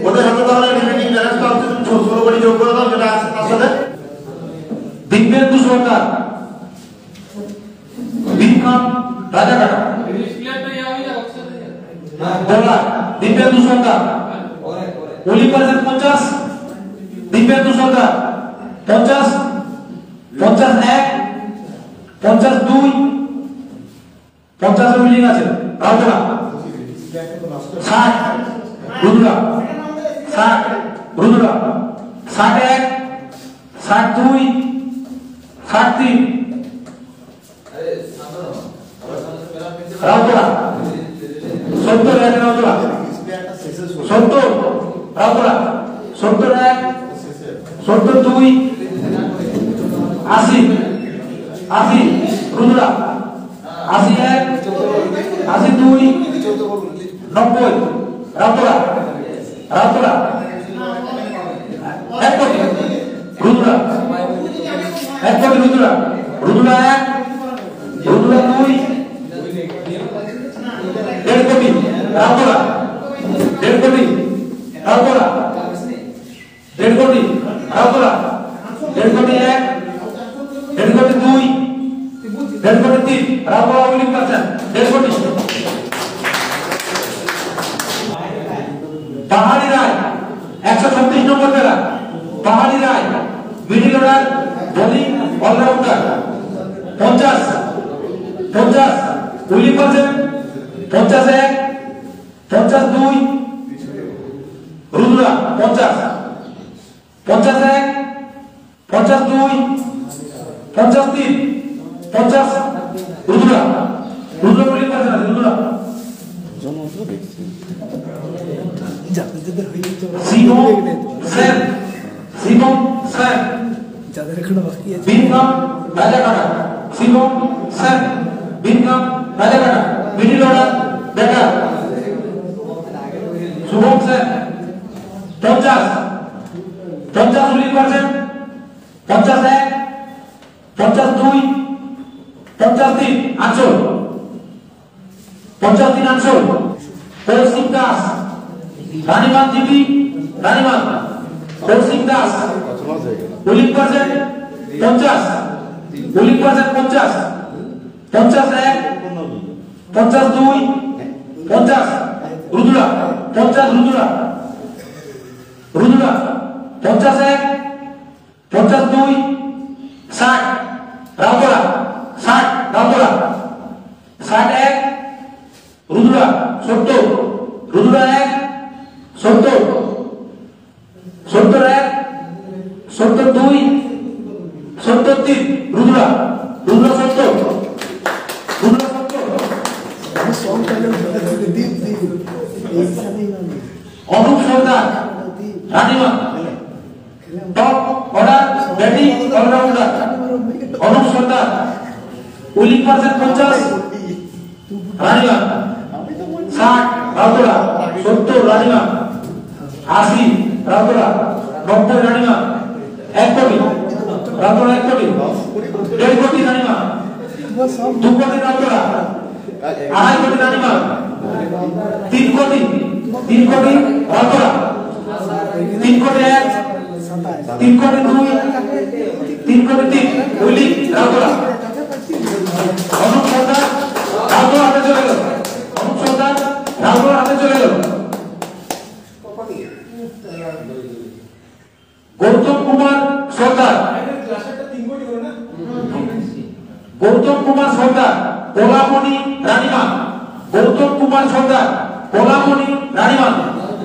ওদের হাতে তাহলে রিমেনিং ব্যালেন্স পাচ্ছে 16 কোটি যোগ করে দাও যেটা আছে তার সাথে দিব্যেন্দু সরকার বিক্রম রাজাকাটা বলা দিব্যেন্দু সরকার ওলি পার্সেন্ট 50 দিব্যেন্দু সরকার 50 এক 52 50 উইলিং আছে রাউতরা 60 রুদ্রা 60 এক 62 63 রাউতরা 70 এক রাউতরা 70 রাউতরা 70 এক 72 80 রুদ্রা 80 এক 82 90 রাউতরা 1 কোটি রুদ্রা 1 কোটি রুদ্রা এক রুদ্রা 2 1.5 কোটি রাউতরা 1.5 কোটি রাউতরা 1.5 কোটি রাউতরা 1.5 কোটি এক 1.5 কোটি 2 1.5 কোটি 3 রাউতরা উইলিং পার্সেন্ট 1.5 কোটি পাহাড়ি রায় 136 নম্বর জেলা Pahari Roy middle order bowling allrounder 50 willing percent 50 এক 52 রুদ্রা 50 এক 52 53 50 রুদ্রা উইলিং পার্সেন্ট আছে রুদ্রা শিবম সেন যাদের এখনো বাকি আছে Bikram রাজাকাটা Shivam Sen Bikram Rajakata middle order batter Shubham Sen 50 willing percent 50 এক 52 53 আঞ্চল 53 আঞ্চল পশ্চিম Das Ranimaan GP Ranimaan Koushik Das bowling percent 50 bowling percent 50 51 52 50 Rudra 50 Rudra Rudra 51 52 60 Routara 60 Rautara 61 Rudra 70 Rudra 1 70 70 1 72 73 Rudra Rudra 70 Rudra 70 Anup Sarkar Ranimaan top order batting allrounder Anup সরকার উইলিং পার্সেন্ট 50 রানীমান 60 রাউতরা 70 রানীমান 80 রাউতরা 90 রানীমান 1 কোটি রাউতরা 1 কোটি 1.5 কোটি রানীমান 2 কোটি রাউতরা 2.5 কোটি রানীমান 3 কোটি 3 কোটি রাউতরা 3 কোটি 1 3 কোটি 2 3 কোটি 3 উইলিং রাউতরা অনুপ সরকার রাউতরা হাতে চলে গেল অনুপ সরকার রাউতরা হাতে চলে গেল Gautam Kumar Sarkar Gautam Kumar Sarkar Kolamani Ranimaan Gautam Kumar Sarkar Kolamani Ranimaan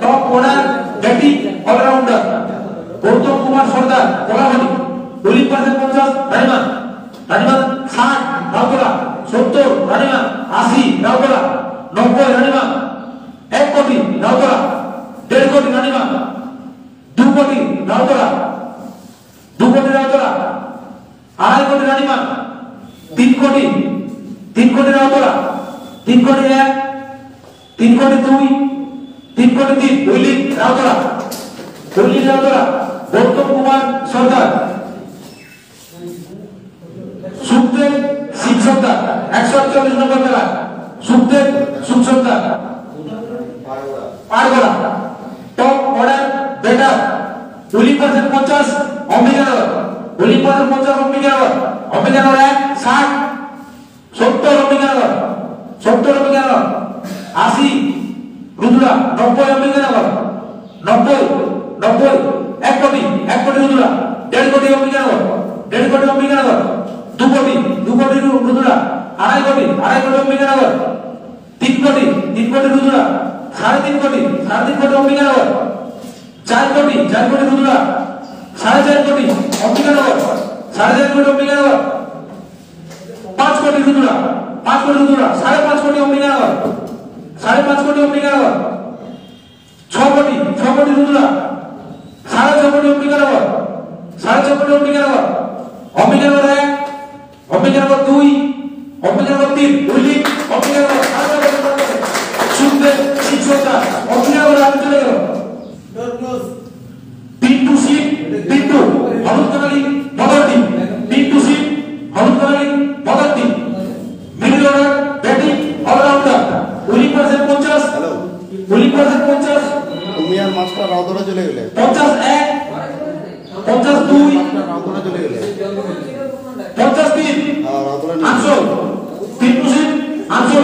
top order batting allrounder Gautam Kumar Sarkar Kolamani bowling percent 50 Ranimaan Ranimaan 60 Routara 70 Ranimaan 80 Routara 90 Ranimaan 1 crore Rautara 1.5 কোটি রানীমান 2 কোটি রাউতরা 2 কোটি রাউতরা 2.5 কোটি রানীমান 3 কোটি 3 কোটি রাউতরা 3 কোটি 1 3 কোটি 2 3 crore 3 willing Routara willing Routara Gautam Kumar Sarkar Sukhdev Singh Sarkar 148 number খেলা Sukhdev Sukh Sarkar Pargara top order batter willing percent 50 Ambikanagar willing percent 50 Ambikanagar Ambikanagar 1 60 70 Ambikanagar 70 Ambikanagar 80 Rudra 90 Ambikanagar 90 1 কোটি 1 কোটি রুদ্রা 1.5 কোটি অম্বিকানগর 1.5 কোটি অম্বিকানগর 2 কোটি রুদ্রা 2.5 কোটি 2.5 কোটি অম্বিকানগর 3 কোটি রুদ্রা 3.5 কোটি 3.5 কোটি অম্বিকানগর 4 কোটি রুদ্রা 4.5 কোটি অম্বিকানগর 4.5 কোটি অম্বিকানগর 5 কোটি রুদ্রা 5.5 কোটি অম্বিকানগর 5.5 কোটি অম্বিকানগর 6 কোটি রুদ্রা 6.5 কোটি অম্বিকানগর 6.5 কোটি অম্বিকানগর অম্বিকানগর 1 অম্বিকানগর 2 অম্বিকানগর 3 উইলিং অম্বিকানগর সুখদেব সিং সরকার অম্বিকানগর হাতে চলে গেল Pintu Singh Pintu Haludkali Badarti Pintu Singh Haludkali Badarti middle order batting allrounder willing percent 50 hello willing percent 50 তুমি আর মাস্টার রাউতরা চলে গেলে 51 52 রাউতরা চলে গেলে 53 রাউতরা আনসো পিন্টু সিং আনসো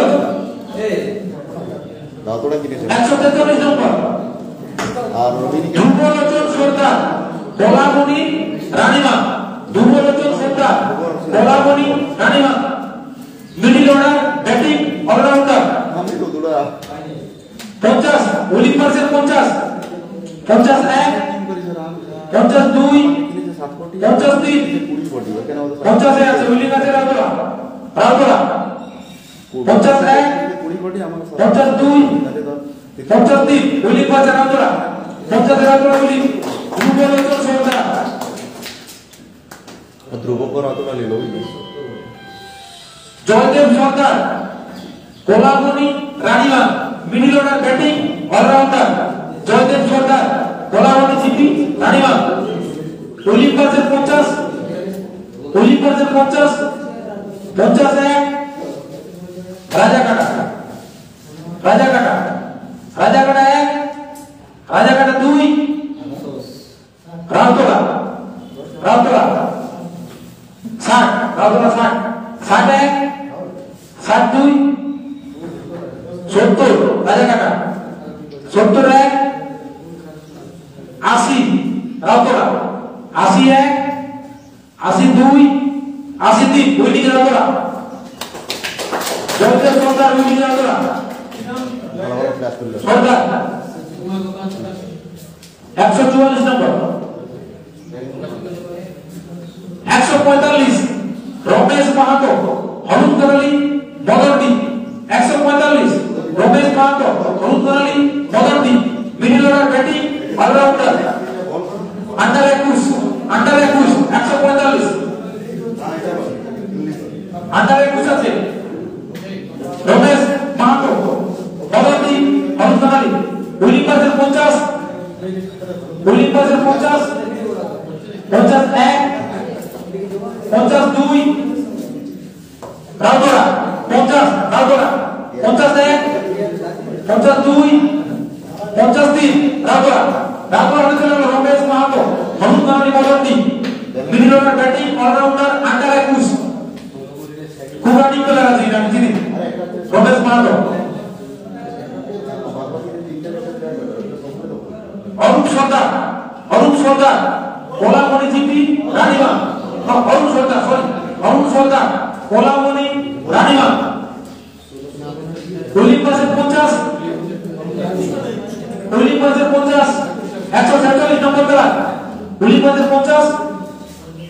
রাউতরা কিনেছে 143 নম্বর আর রবিন ধ্রুবলোচন সরকার কোলামণি রানীমান ধ্রুবলোচন সরকার Kolamani Ranimaan middle order batting allrounder আমি তো দুরা 50 উইলিং পার্সেন্ট 50 51 52 53 20 কোটি কেন 50 আছে উইলিং আছে রাউতরা 51 20 কোটি আমার 52 53 willing percent Routara 50 Routara willing Dhrubalochan Sarkar Dhruba को রাউতরা ले लो Joydev Sarkar Kolamani Ranimaan middle order batting allrounder Joydev Sarkar Kolamani GP Ranimaan willing percent 50 willing percent 50 51 Rajakata 1 Rajakata 2 Rautala 60 Rautala 60 1 60 2 70 Rajakata 70 1 80 Rautala 80 1 80 2 80 3 winning Rautala Joydev Sarkar winning Rautala Sarkar 144 number 145 Ramesh Mahato Haludkarali Madandi 145 Ramesh Mahato Haludkarali Madandi middle order batting allrounder under 21 145 under 21 আছে রমেশ মাহাতো মদনডি হলুদকরালি উইনিং পাসের 50 উইনিং পাসের 50 50 1 50 2 রাউতলা 50 রাউতলা 50 1 50 2 50 3 রাউতলা হতে চলে গেল Ramesh Mahato Haludkarali Madandi middle order batting allrounder under 21 খুব রানিং প্লেয়ার আছে আমি চিনি রমেশ মাহাতো অরূপ সর্দার কোলামণি জিপি রানীমা অরূপ সর্দার কোলামণি রানীমা উইনিং পাসের 50 146 নম্বর খেলা উইনিং পাসের 50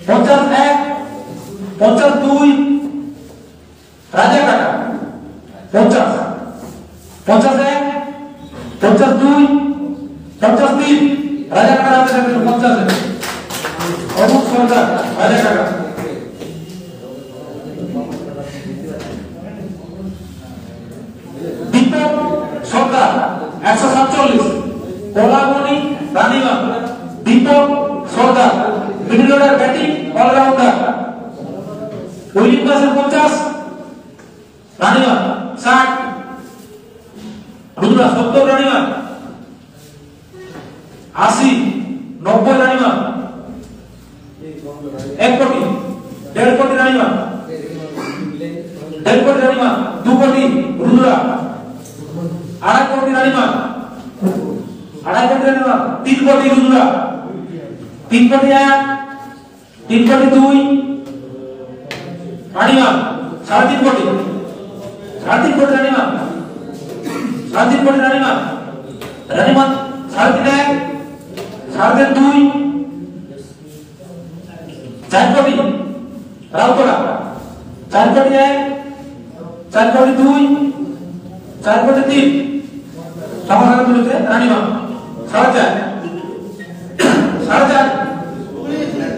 50 1 50 2 রাজাকাটা 50 50 1 50 2 50 3 রাজাকাটা আছে 50 অরূপ সর্দার রাজাকাটা দীপক সর্দার 147 Kolamani Ranima Dipak Sardar middle order batting allrounder winning পাসের 50 রানীমা 60 রুদ্রা 70 রানীমা 80 90 রানীমা 1 কোটি 1.5 কোটি রানীমা 1.5 কোটি রানীমা 2 কোটি রুদ্রা 2.5 কোটি রানীমা 2.5 কোটি রানীমা 3 কোটি রুদ্রা 3 কোটি 1 3 কোটি 2 রানীমা 3.5 কোটি 3.5 কোটি রানীমা 3.5 কোটি রানীমা 3.5 1 2 4 কোটি রাউতলা 4 কোটি 1 4 কোটি 2 4 কোটি 3 সমাধান মিলতে রানীমা 4.5 সঙ্গে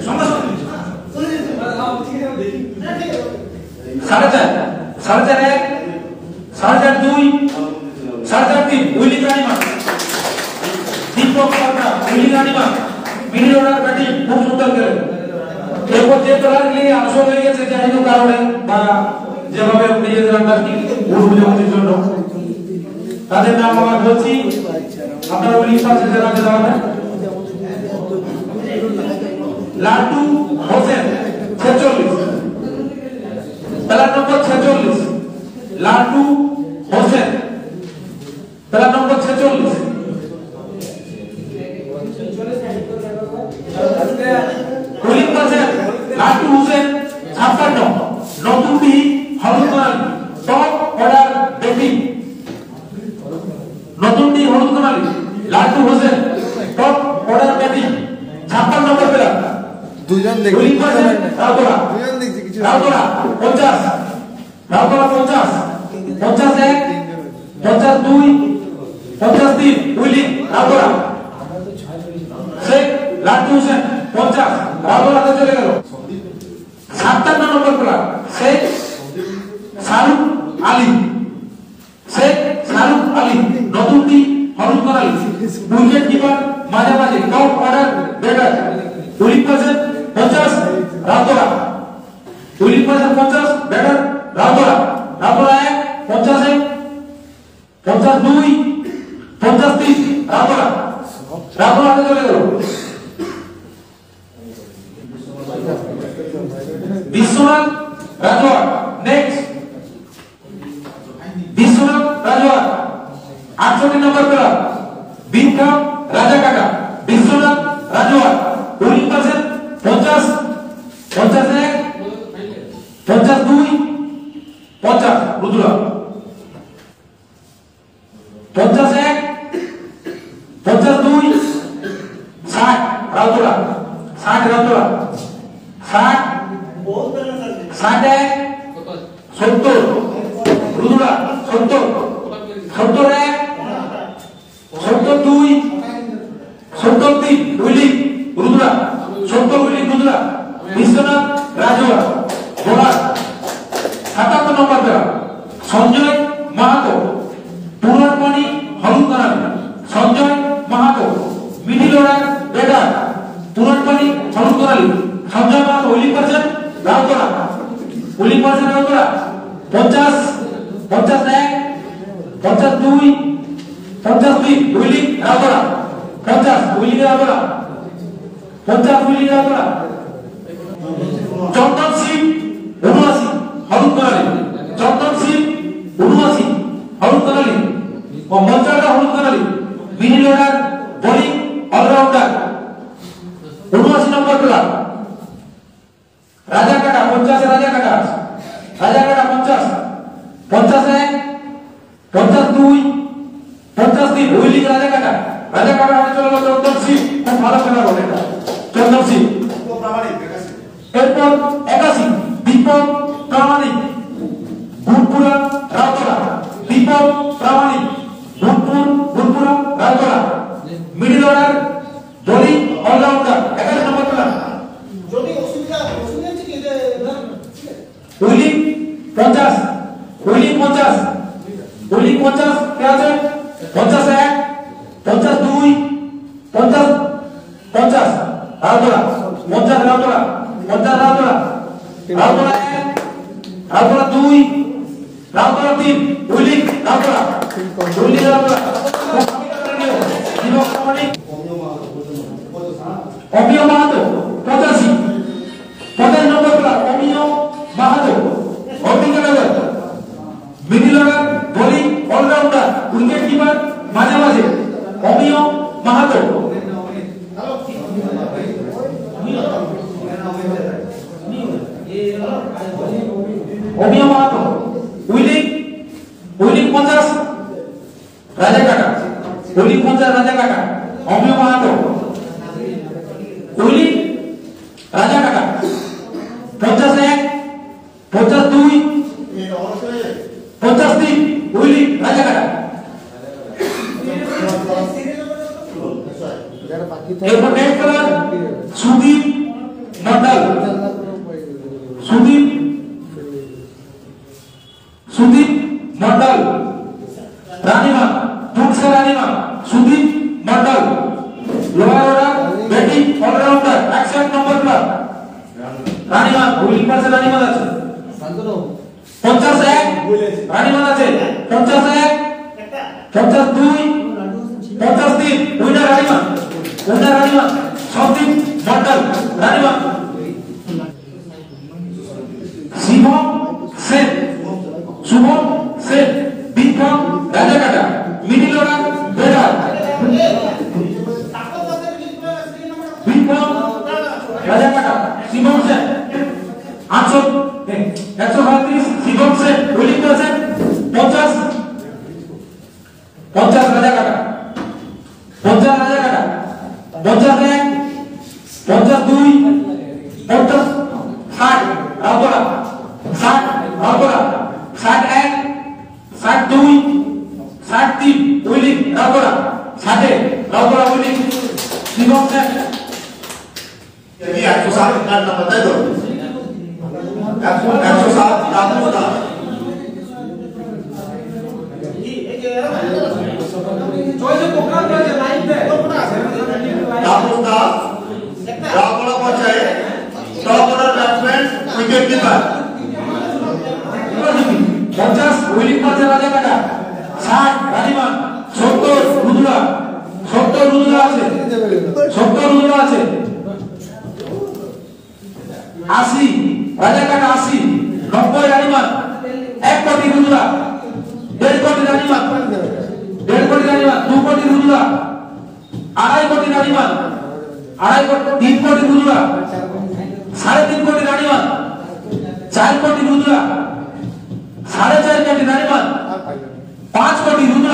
সঙ্গে 4.5 1 4.5 2 4.5 3 উইনিং রানীমা দীপক সরকার উইনিং রানীমা মিডল অর্ডার ব্যাটিং খুব সুন্দর খেলে এরপর যে খেলার নিয়ে আসল হয়ে গেছে যাই হোক কারণে বা যেভাবে নিজেদের আন্ডারস্ট্যান্ডিং বুঝাবুঝির জন্য তাদের নাম আমরা বলছি আপনারা উইনিং পাসে যারা দাঁড়াবেন লাটু হোসেন 46 প্লেয়ার নম্বর 46 লাটু হোসেন প্লেয়ার নম্বর 46 উইনিং পাসে লাটু হোসেন 56 নতুনডি হলুদকরালি টপ অর্ডার ব্যাটিং নতুনডি হলুদকরালি লাটু হোসেন টপ অর্ডার ব্যাটিং 56 নম্বর প্লেয়ার দুজন দেখি উইনিং পাসে রাউতলা দুজন দেখছি কিছু রাউতলা 50 রাউতলা 50 50 1 50 2 50 3 উইনিং রাউতলা শেখ লাটু হোসেন 50 রাউতলাতে চলে গেল 57 number player Sheikh Shahrukh Ali নতুনডি হলুদকরালি wicket keeper মাঝামাঝি টপ অর্ডার ব্যাটার উইনিং পাসে 50 রাউতলা উইনিং পাসে 50 ব্যাটার রাউতলা 1 50 1 50 2 50 3 রাউতলা রামপুর হাতে চলে গেল Biswanath Rajwar next Biswanath Rajwar 68 number player Bikram Rajakata Biswanath Rajwar winning percent 50 51 52 50 Rudra 51 52 60 Routara 60 Routara 60 61 70 Rudra 70 71 72 73 willing Rudra 70 willing Rudra Biswanath Rajwar bowler 57 number player Sanjay Mahato Puranpani Haludkanal Sanjay Mahato middle order batter Puranpani Haludkanali Sanjay Mahato willing percent Routara willing percent Routara 50 51 52 53 willing Rautara 50 willing Rautara 50 willing Rautara চন্দন সিং 79 হলুদকানালি চন্দন সিং 79 হলুদকানালি ও মঞ্চাটা হলুদকানালি middle order bowling allrounder 79 নম্বর player রাজাকাটা 50 রাজাকাটা 50 51 52 53 উইলিং রাজাকাটা হাতে চলে গেল চন্দন সিং খুব ভালো খেলা বলে এটা চন্দন সিং এরপর 81 দীপক প্রামাণিক ভূতপুরা রাউতরা দীপক প্রামাণিক ভূতপুরা Rautara middle order bowling allrounder 11 নম্বর প্লেয়ার যদি অসুবিধা কি যে উইলিং 50 উইলিং 50 কে আছে 51 52 50 রাউতরা 50 রাউতরা 2 রাউতরা 3 উইলিং রাউতরা অমিয় মাহাতো 85 নম্বর প্লেয়ার অমিয় মাহাতো অমিয়নগর middle order bowling allrounder wicket keeper মাঝে মাঝে অমিয় মাহাতো অমিয় মাহাতো উইলিং 50 রাজাকাটা উইলিং 50 রাজাকাটা অমিয় মাহাতো উইলিং রাজাকাটা 51 52 53 উইলিং রাজাকাটা এরপর নেক্সট খেলার সুদীপ মন্ডল সুদীপ মন্ডল রানীমা টুকসা Ranima Sudip Mondal lower order batting allrounder 61 number player Ranima উইলিং পারসেন রানীমা আছে 51 রানীমা আছে 51 52 53 উইনার রানীমা সন্দীপ মন্ডল রানীমা শুভম সেন বিক্রম রাজাকাটা middle order batter Bikram রাজাকাটা Shivam Sen 132 Shivam Sen উইলিং পারসেন 50 রাজাকাটা 51 52 50 60 রাউতরা 61 62 63 উইলিং রাউতরা 60 রাউতরা উইলিং শিবম সেন ये 107 का नंबर दे दो 107 रामपुर का रामपुर का रामपुरा पहुंचाए top order batsman wicket keeper 50 উইলিং পারসেন রাজাকাটা 60 রানীমা 70 রুদ্রা আছে 70 রুদ্র আছে 80 রাজার টাকা 80 90 রানীমান 1 কোটি রুদ্র 1.5 কোটি রানীমান 1.5 কোটি রানীমান 2 কোটি রুদ্র 2.5 কোটি রানীমান 2.5 কোটি 3 কোটি রুদ্র 3.5 কোটি রানীমান 4 কোটি রুদ্র 4.5 কোটি রানীমান 5 কোটি রুদ্র